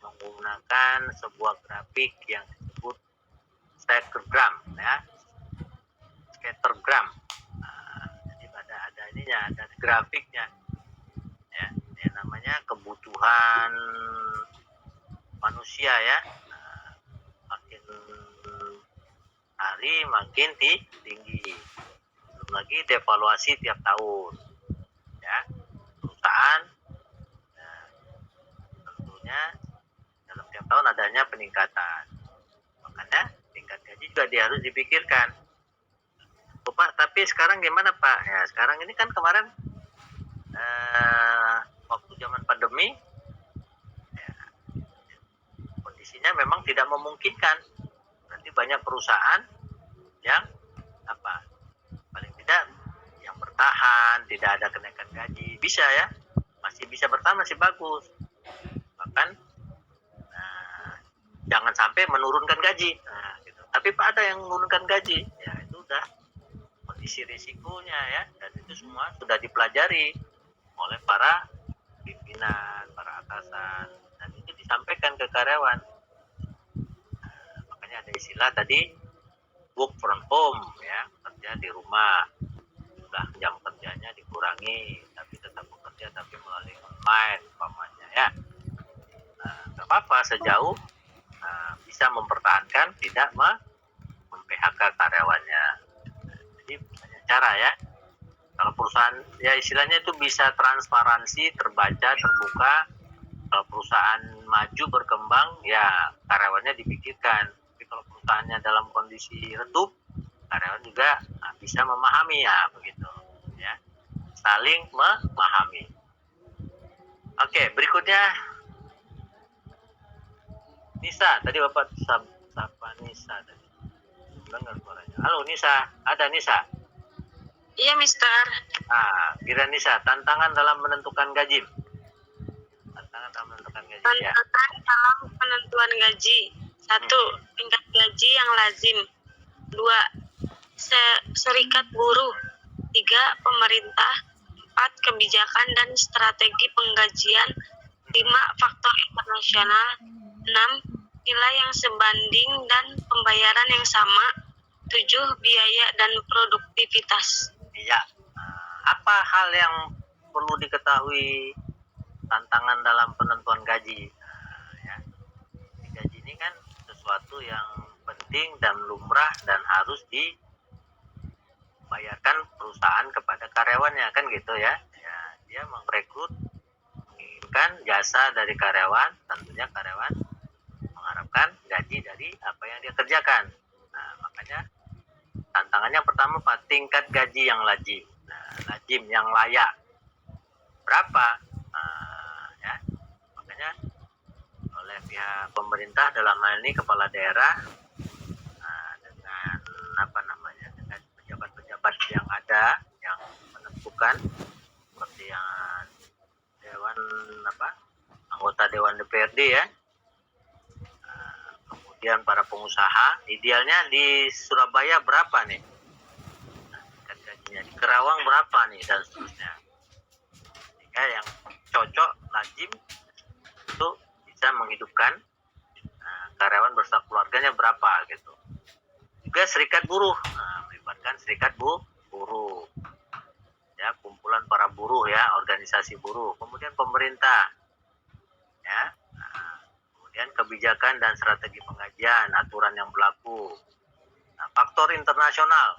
menggunakan sebuah grafik yang disebut scattergram ya. Scattergram. Jadi ada grafiknya ya. Ini namanya kebutuhan manusia ya. Makin hari makin tinggi. Belum lagi devaluasi tiap tahun ya. Perusahaan tentunya dalam tiap tahun adanya peningkatan, makanya tingkat gaji juga harus dipikirkan. Pak, tapi sekarang gimana Pak? Ya sekarang ini kan kemarin waktu zaman pandemi ya, kondisinya memang tidak memungkinkan. Nanti banyak perusahaan yang paling tidak yang bertahan, tidak ada kenaikan gaji, bisa ya, masih bisa bertahan, masih bagus. Bahkan jangan sampai menurunkan gaji. Gitu. Tapi Pak ada yang menurunkan gaji, ya itu udah kondisi risikonya ya, dan itu semua sudah dipelajari oleh para pimpinan, para atasan, dan itu disampaikan ke karyawan. Makanya ada istilah tadi work from home ya, kerja di rumah. Sudah jam kerjanya dikurangi, tapi tetap bekerja tapi melalui online umpamanya ya. Nggak apa-apa sejauh bisa mempertahankan, tidak mem-PHK karyawannya. Jadi banyak cara ya. Kalau perusahaan ya istilahnya itu bisa transparansi, terbaca, terbuka. Kalau perusahaan maju berkembang ya karyawannya dipikirkan. Tapi kalau perusahaannya dalam kondisi redup, karyawan juga bisa memahami ya begitu ya. Saling memahami. Oke, berikutnya Nisa, tadi Bapak sapa Nisa tadi. Dengar suaranya. Halo Nisa, ada Nisa? Iya, Mister. Kira Nisa, tantangan dalam menentukan gaji. Tantangan dalam menentukan gaji. Tantangan dalam penentuan gaji. 1. Tingkat gaji yang lazim. 2. Serikat buruh. 3. Pemerintah. 4. Kebijakan dan strategi penggajian 5. Faktor internasional. 6. Nilai yang sebanding dan pembayaran yang sama. 7. Biaya dan produktivitas. Iya. Apa hal yang perlu diketahui tantangan dalam penentuan gaji? Ya. Gaji ini kan sesuatu yang penting dan lumrah dan harus dibayarkan perusahaan kepada karyawannya, kan gitu ya. Dia merekrut, menginginkan jasa dari karyawan, tentunya karyawan mengharapkan gaji dari apa yang dia kerjakan. Nah, makanya tantangannya pertama Pak, tingkat gaji yang lazim. Lazim yang layak. Berapa? Ya. Makanya oleh pihak pemerintah dalam hal ini kepala daerah dengan dengan pejabat-pejabat yang ada yang menentukan seperti yang anggota Dewan DPRD ya, kemudian para pengusaha, idealnya di Surabaya berapa nih gajinya, di Kerawang berapa nih, dan seterusnya, sehingga yang cocok lazim itu bisa menghidupkan karyawan beserta keluarganya berapa gitu. Juga serikat buruh, melibatkan serikat buruh ya, kumpulan para buruh ya, organisasi buruh, kemudian pemerintah ya, kemudian kebijakan dan strategi pengajian, aturan yang berlaku. Faktor internasional,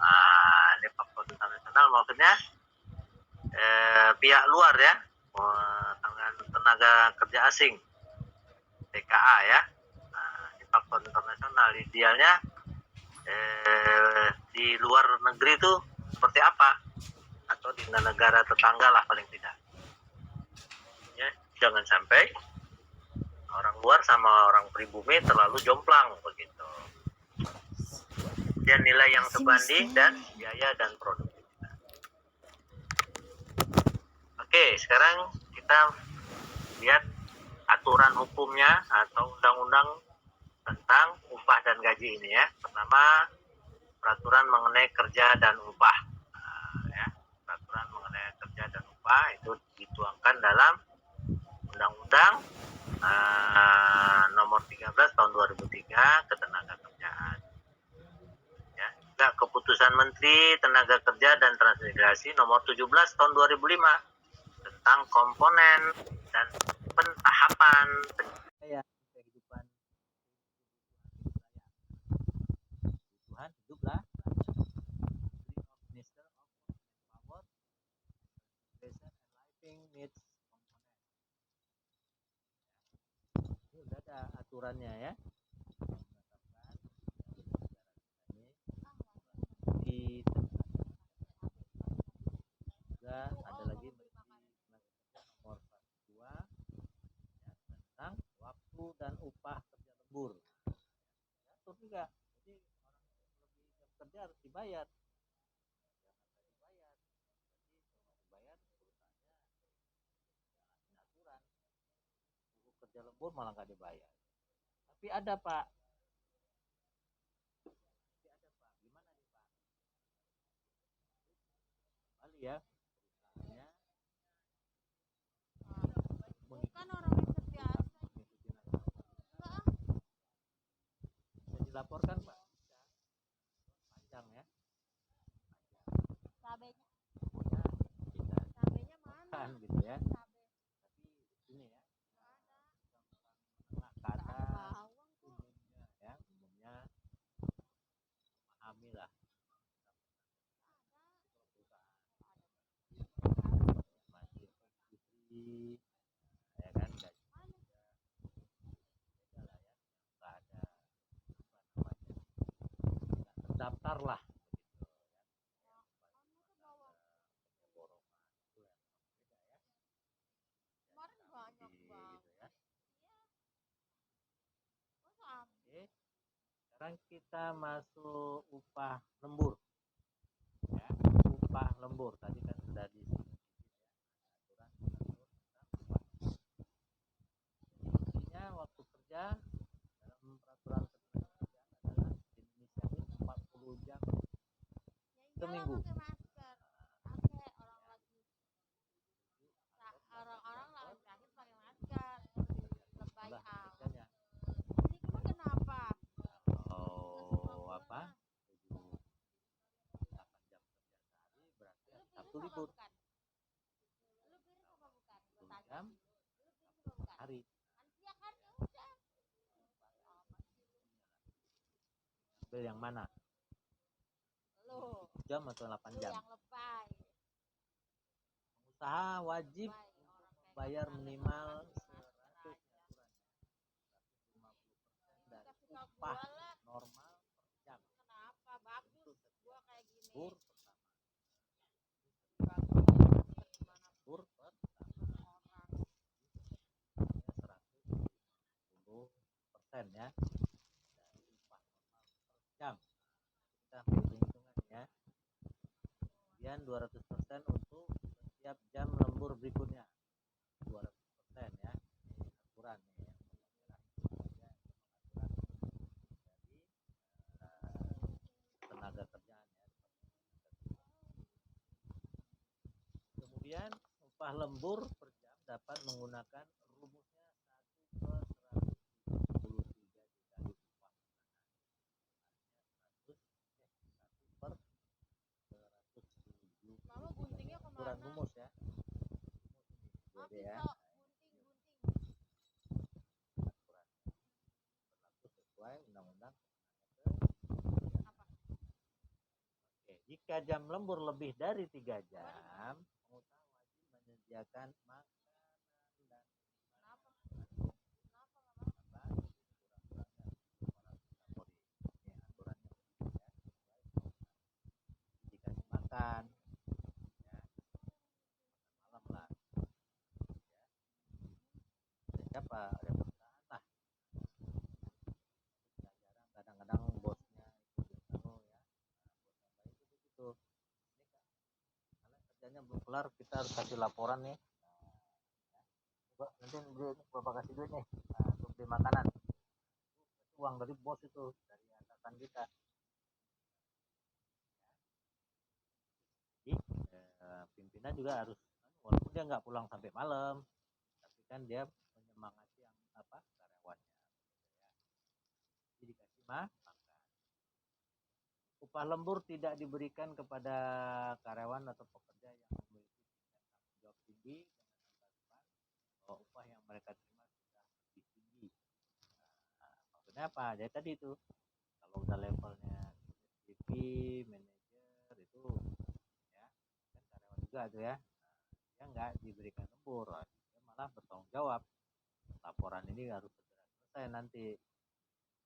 ini faktor internasional maksudnya pihak luar ya, dengan tenaga kerja asing, TKA ya. Ini faktor internasional, idealnya di luar negeri itu seperti apa, atau di negara tetangga lah paling tidak ya, jangan sampai orang luar sama orang pribumi terlalu jomplang begitu. Dan nilai yang sebanding dan biaya dan produktivitas. Oke, sekarang kita lihat aturan hukumnya atau undang-undang tentang upah dan gaji ini ya. Pertama, peraturan mengenai kerja dan upah. Ya, peraturan mengenai kerja dan upah itu dituangkan dalam Undang-Undang nomor 13 tahun 2003 Ketenagakerjaan. Ya, juga Keputusan Menteri Tenaga Kerja dan Transmigrasi nomor 17 tahun 2005 tentang komponen dan pentahapan kehidupan hidup lah. Minister of Power, Education and Living Needs Component. Ini udah ada aturannya ya. Di juga ada lagi nomor 42 ya, tentang waktu dan upah kerja lembur. Atur juga. Jadi orang lebih kerja harus dibayar. Kerja lembur malah nggak dibayar. Tapi ada Pak. Gimana nih Pak? Bali ya. Bukan orang yang biasa. Bisa dilaporkan Pak. Panjang ya. Cabenya. Cabenya mana? Kan gitu ya. Cabe. Tapi ini ya. Kata umumnya memahami lah. Ya kan, terdaftar lah. Kemarin banyak banget. Oke. Sekarang kita masuk upah lembur. Ya, upah lembur tadi kan sudah di intinya waktu kerja dalam peraturan ketenagakerjaan adalah di Indonesia ini 40 jam seminggu. Pakai orang lagi. Orang-orang lagi terakhir pakai masker. itu libur. Bukan. Lu piring apa bukan? Gua 10 tanya. jam Lu piring apa bukan? hari. Lansia kan ya udah. Ambil yang mana? Lu. 7 jam atau 8 Lu jam? yang lebay. Pengusaha wajib Lebay. Orang kayak bayar nggak pernah minimal lihat 100 aja. 50% dari Kasih tau upah gua lah. normal per jam. Kenapa? Bagus. Gua kayak gini. Lembur pertama. Bagus. Gimana Lembur pertama. orang? 110% ya dari upah normal per jam. Kita ambil hitungan ya. Kemudian 200% untuk setiap jam lembur berikutnya. 200% ya. Ini aturan nih yang merah. Dari tenaga kerjaan ya. Kemudian upah lembur per jam dapat menggunakan rumusnya 1/173 dikali upah per 107. Mama guntingnya Ukuran kemana? rumus ya. Maaf Jadi ya. gunting. Aturan berlaku sesuai undang-undang. Apa? Oke, jika jam lembur lebih dari 3 jam, pengusaha wajib menyediakan makanan dan Kenapa? Kenapa nggak mau? kurang-kurangnya 500 kalori. Ini aturannya begitu ya. Dikasih makan ya, malam lah ya. Siapa ada perusahaan lah. Jarang kadang-kadang bosnya itu ya. Bosnya baik itu begitu. Ini kan karena kerjanya belum kelar, kita harus kasih laporan nih. Coba nanti bapak kasih duit nih untuk beli makanan. Uang dari bos itu, dari atasan kita. Jadi pimpinan juga harus, walaupun dia nggak pulang sampai malam, tapi kan dia menyemangati yang karyawannya. Jadi dikasih makan. Upah lembur tidak diberikan kepada karyawan atau pekerja yang memiliki tingkat tanggung jawab tinggi dengan anggapan bahwa upah yang mereka terima sudah lebih tinggi. Maksudnya apa? Jadi tadi itu kalau udah levelnya VP, manajer itu ya kan karyawan juga tuh ya. Dia nggak diberikan lembur, dia malah bertanggung jawab. Laporan ini harus segera selesai nanti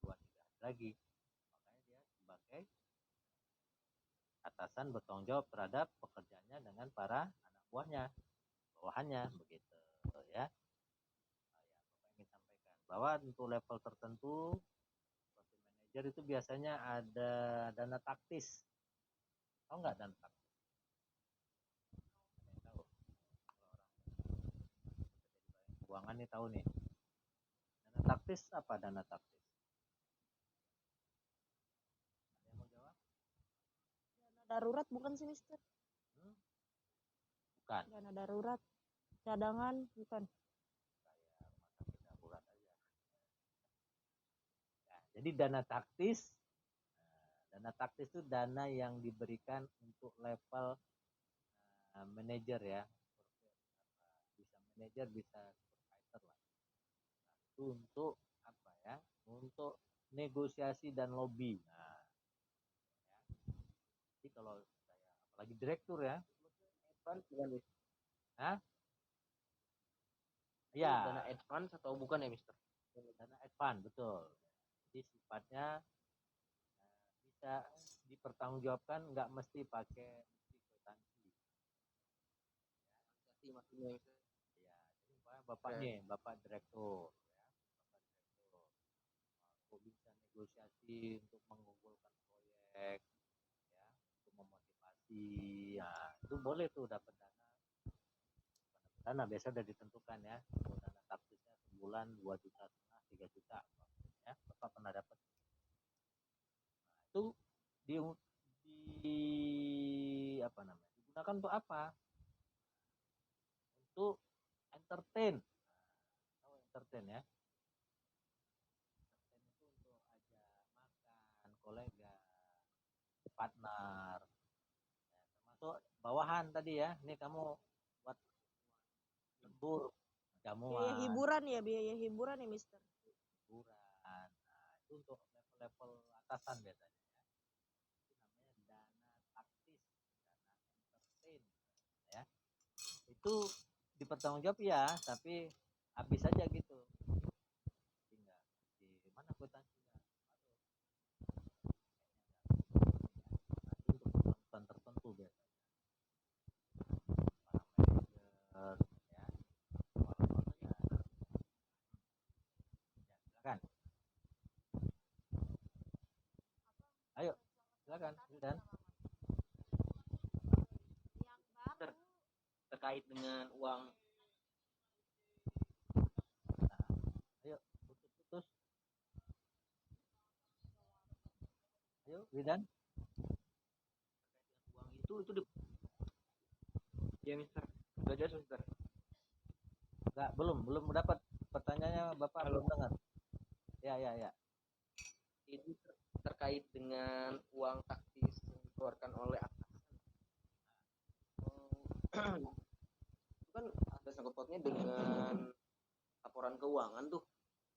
2-3 hari lagi. Makanya dia sebagai atasan bertanggung jawab terhadap pekerjaannya dengan para anak buahnya, bawahannya begitu ya. Bapak ingin sampaikan bahwa untuk level tertentu seperti manajer itu biasanya ada dana taktis. Tahu nggak dana taktis? Ada yang tahu? Kalau orang keuangan nih tahu nih. Dana taktis apa dana taktis? Ada yang mau jawab? Dana darurat bukan sih, Mister? Bukan. Dana darurat, cadangan bukan. Kayak rumah sakit darurat aja. Nah, jadi dana taktis itu dana yang diberikan untuk level manajer ya. Bisa manajer, bisa supervisor lah. Nah, itu untuk apa ya? Untuk negosiasi dan lobby. Nah, ya. Jadi kalau saya apalagi direktur ya. Advance bukan ya? Hah? Ya. Dana advance atau bukan ya, Mister? Dana advance, betul. Jadi sifatnya bisa dipertanggungjawabkan, nggak mesti pakai kwitansi. Jadi maksudnya Mister. Ya, jadi bapak nih, bapak direktur, ya, bapak direktur. Kok bisa negosiasi untuk mengumpulkan proyek, ya, untuk memotivasi, ya, itu boleh tuh dapat dana. Dana biasa udah ditentukan ya, untuk dana taktisnya sebulan 2,5 juta, 3 juta, ya, bapak pernah dapat. Nah, itu di apa namanya? Digunakan untuk apa? Untuk entertain. Tahu entertain ya? Entertain itu untuk ajak makan kolega, partner, ya, termasuk bawahan tadi ya. Ini kamu buat lembur Biaya jamuan, hiburan ya, biaya hiburan ya, Mister. hiburan. Nah, itu untuk level-level atasan biasanya ya. Itu namanya dana taktis, dana entertain ya. Itu dipertanggungjawab ya, tapi habis aja gitu. Tinggal di mana kwitansinya. Aduh, kayaknya untuk kebutuhan tertentu biasanya. Para manajer ya, kepala ya. Ya, silakan. Ayo, silakan, Wildan. Yang baru Terkait dengan uang Nah, ayo, putus. Ayo, Wildan. uang itu di ya Mister. Udah jelas Mister. Enggak, belum dapat pertanyaannya Bapak Halo. belum dengar. Ya. Ini terkait dengan uang taktis yang dikeluarkan oleh atasan. Itu kan ada sangkut pautnya dengan laporan keuangan tuh.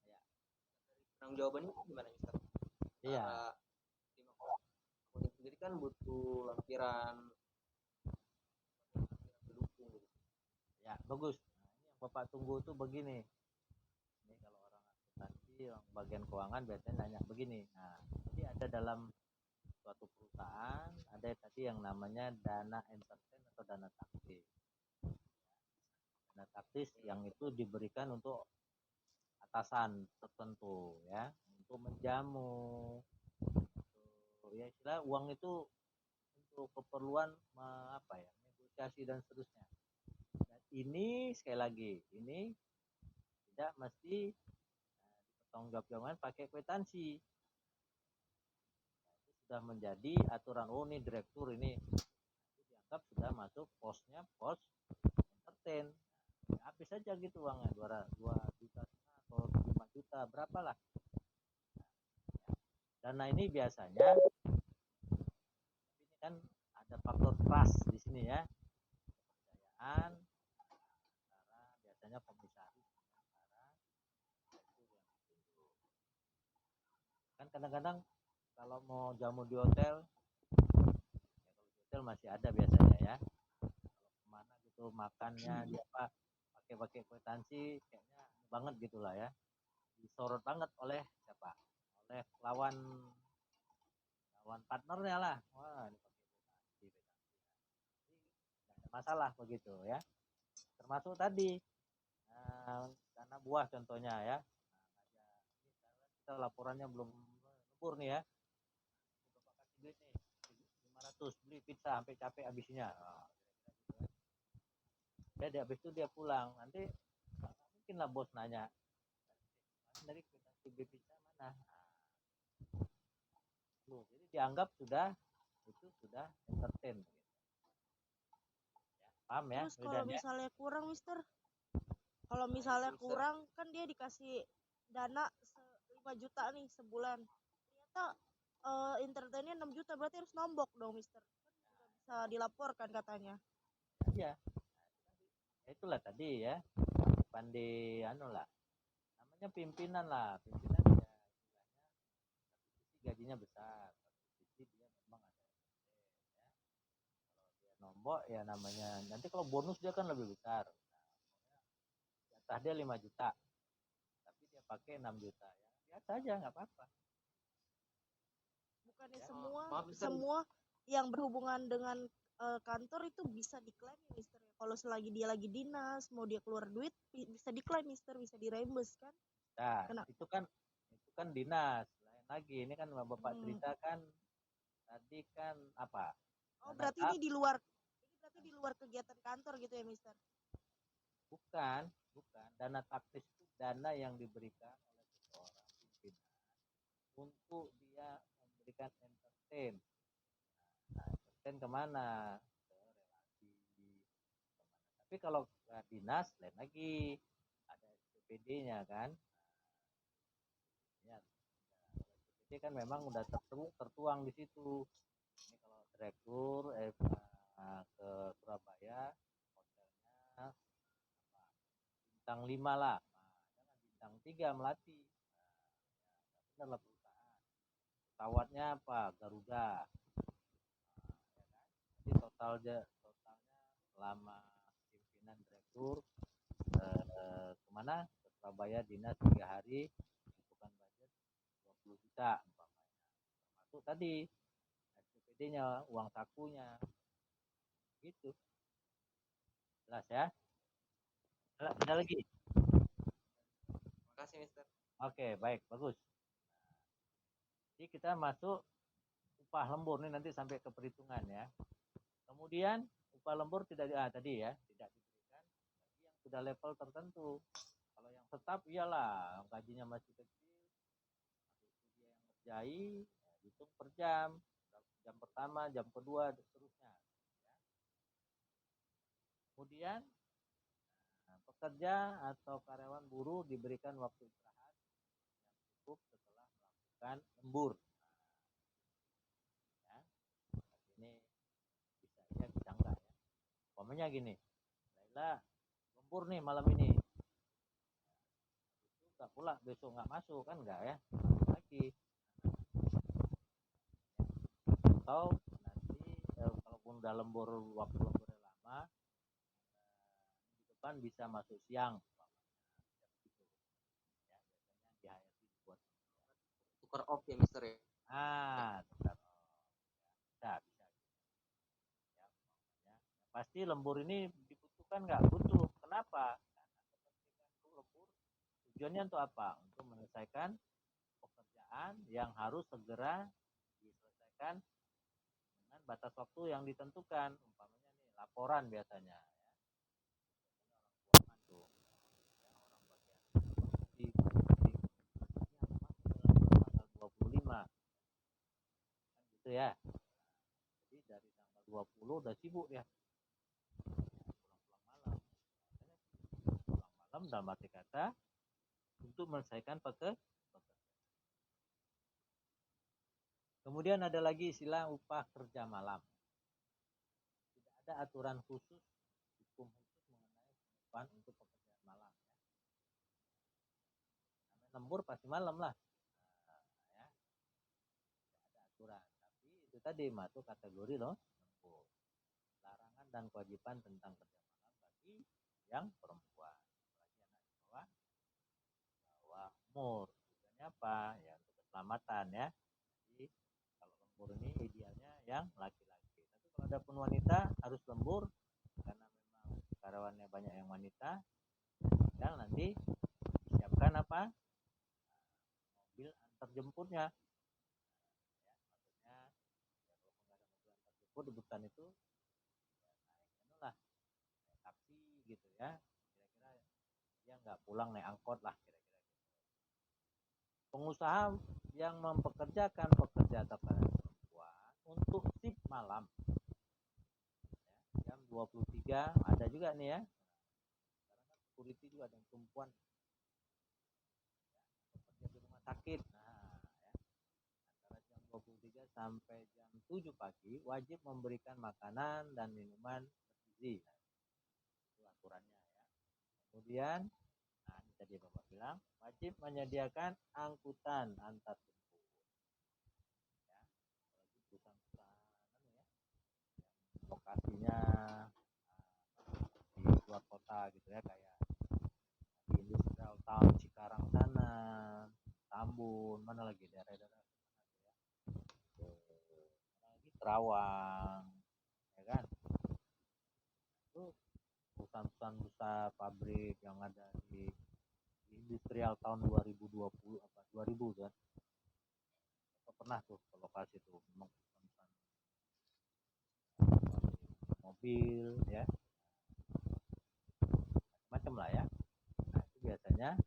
Ya. Penanggung jawabannya gimana Mister? Iya. Para tim akunting sendiri kan butuh lampiran pendukung gitu. Ya, bagus. Nah, ini yang Bapak tunggu tuh begini. Ini kalau orang akuntansi, orang bagian keuangan biasanya nanya begini. Nah, jadi ada dalam suatu perusahaan ada tadi yang namanya dana entertain atau dana taktis. Dana taktis yang itu diberikan untuk atasan tertentu ya, untuk menjamu, untuk ya istilah uang itu untuk keperluan apa ya, negosiasi dan seterusnya. Dan ini sekali lagi ini tidak mesti dipertanggungjawabkan pakai kwitansi. Nah, itu sudah menjadi aturan ini direktur ini itu dianggap sudah masuk posnya pos entertain. Nah, habis saja gitu uangnya 2 juta atau 5 juta berapalah. Dana ini biasanya ini kan ada faktor trust di sini ya, kepercayaan antara biasanya komisaris dengan para direktur yang ditunjuk. Kan kadang-kadang kalau mau jamu di hotel, ya kalau di hotel masih ada biasanya ya. Kalau kemana gitu makannya dia apa pakai kwitansi kayaknya banget gitulah ya. Disorot banget oleh siapa? Oleh lawan partnernya lah. Wah, ini pakai kwitansi. Jadi nggak ada masalah begitu ya. Termasuk tadi dana buah contohnya ya. Nah, ini kita laporannya belum lebur nih ya. Bapak kasih duit nih 500 beli pizza sampai capek habisnya. Nah, dia habis itu dia pulang nanti mungkin lah bos nanya dari kwitansi beli pizza mana. Nah, jadi dianggap sudah entertain gitu. Ya, paham ya? Terus kalau misalnya kurang, Mister, kalau misalnya kurang kan dia dikasih dana 5 juta nih sebulan, ternyata entertainnya 6 juta, berarti harus nombok dong, Mister. Kan nggak bisa dilaporkan katanya. Iya. Ya, itulah tadi ya. Pandai lah. Namanya pimpinan ya istilahnya satu sisi gajinya besar, satu sisi dia memang ada ya. Kalau dia nombok ya namanya nanti kalau bonus dia kan lebih besar. Nah, jatah dia 5 juta. Tapi dia pakai 6 juta ya. Biasa aja nggak apa-apa. Bukannya Ya. semua yang berhubungan dengan kantor itu bisa diklaim ya, Mister. Kalau selagi dia lagi dinas, mau dia keluar duit bisa diklaim, Mister, bisa direimburse kan? Nah, itu kan dinas. Lain lagi ini kan Bapak cerita kan tadi kan apa? Oh, berarti ini di luar kegiatan kantor gitu ya, Mister? Bukan. Dana taktis itu dana yang diberikan oleh seseorang pimpinan untuk dia memberikan entertain. Nah, entertain kemana? Ke relasi kemana. Tapi kalau dinas lain lagi ada SPPD-nya kan. Ya, SPPD kan memang udah tertuang di situ. Ini kalau direktur ke Surabaya, hotelnya apa, bintang 5 lah, jangan bintang 3 Melati. Bener lah perusahaan. Pesawatnya apa, Garuda. Ya kan? Jadi totalnya selama pimpinan direktur kemana, ke Surabaya dinas 3 hari, bukan budget 20 juta umpamanya, termasuk tadi SPPD-nya, uang sakunya, gitu. Jelas ya? Ada lagi? Terima kasih, Mister. Oke, baik, bagus. Jadi kita masuk upah lembur nih nanti sampai ke perhitungan ya. Kemudian upah lembur tidak tadi ya, tidak diberikan bagi yang sudah level tertentu. Kalau yang tetap iyalah gajinya masih kecil, dia yang ngerjai, ya, hitung per jam, jam pertama, jam kedua, dan seterusnya. Ya. Kemudian pekerja atau karyawan buruh diberikan waktu istirahat yang cukup setelah melakukan lembur. Ya. Ini bisa ya, bisa enggak ya. Umpamanya gini, Laila lembur nih malam ini, itu enggak pula besok enggak masuk kan, enggak ya, masuk lagi. Atau nanti kalaupun udah lembur, waktu lemburnya lama, di depan bisa masuk siang, ya begitu. Ya, biasanya di HRD dibuat Tukar off ya, Mister ya. tukar off. Bisa. Ya, umpamanya. Yang pasti lembur ini dibutuhkan nggak? Butuh. Kenapa? Karena kepentingan lembur tujuannya untuk apa? Untuk menyelesaikan pekerjaan yang harus segera diselesaikan dengan batas waktu yang ditentukan. Umpamanya nih laporan biasanya ya. Biasanya orang keuangan tuh, ya, orang bagian ini tanggal 25 kan gitu ya. Jadi dari tanggal 20 udah sibuk ya. Pulang-pulang malam. Pulang malam dalam arti kata untuk menyelesaikan pekerjaan. Kemudian ada lagi istilah upah kerja malam. Tidak ada aturan khusus, hukum khusus mengenai pengupahan untuk pekerjaan malam. Ya. Namanya lembur pasti malam lah. Ya. Tidak ada aturan. Tapi itu tadi masuk kategori loh lembur. Larangan dan kewajiban tentang kerja malam bagi yang perempuan. Apalagi anak di bawah umur. Tujuannya apa? Ya untuk keselamatan ya. Jadi kalau lembur ini idealnya yang laki-laki. Tapi kalau ada pun wanita harus lembur karena memang karyawannya banyak yang wanita. Tinggal nanti disiapkan apa? Mobil antar jemputnya. Ya, maksudnya ya kalau nggak ada mobil antar jemput di hutan itu ya naik lah taksi gitu ya. Kira-kira dia nggak pulang naik angkot lah kira-kira gitu. Pengusaha yang mempekerjakan pekerja atau perempuan untuk shift malam ya, jam 23 ada juga nih ya. Sekarang kan security juga ada yang perempuan ya, pekerja di rumah sakit. Nah, ya, antara jam 23 sampai jam 7 pagi wajib memberikan makanan dan minuman bergizi. Nah, itu aturannya ya. Kemudian nah, ini tadi Bapak bilang wajib menyediakan angkutan antar jemput. Ya, apalagi perusahaan-perusahaan ya, yang lokasinya di luar kota gitu ya, kayak di Industrial Town Cikarang sana, Tambun, mana lagi daerah-daerah ya, mana lagi Terawang, ya kan? Itu perusahaan-perusahaan besar pabrik yang ada di Industrial tahun 2020 apa 2000 kan. Saya pernah tuh ke lokasi itu, memang perusahaan mobil ya. Macam lah ya. Nah, itu biasanya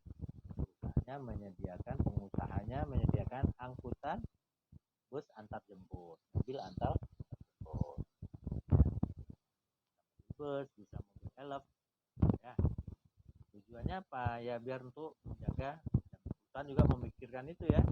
pengusahanya menyediakan angkutan bus antar jemput, mobil antar jemput. Ya. Bus bisa mobil elf ya. Tujuannya apa? Ya biar untuk menjaga, dan perusahaan juga memikirkan itu ya,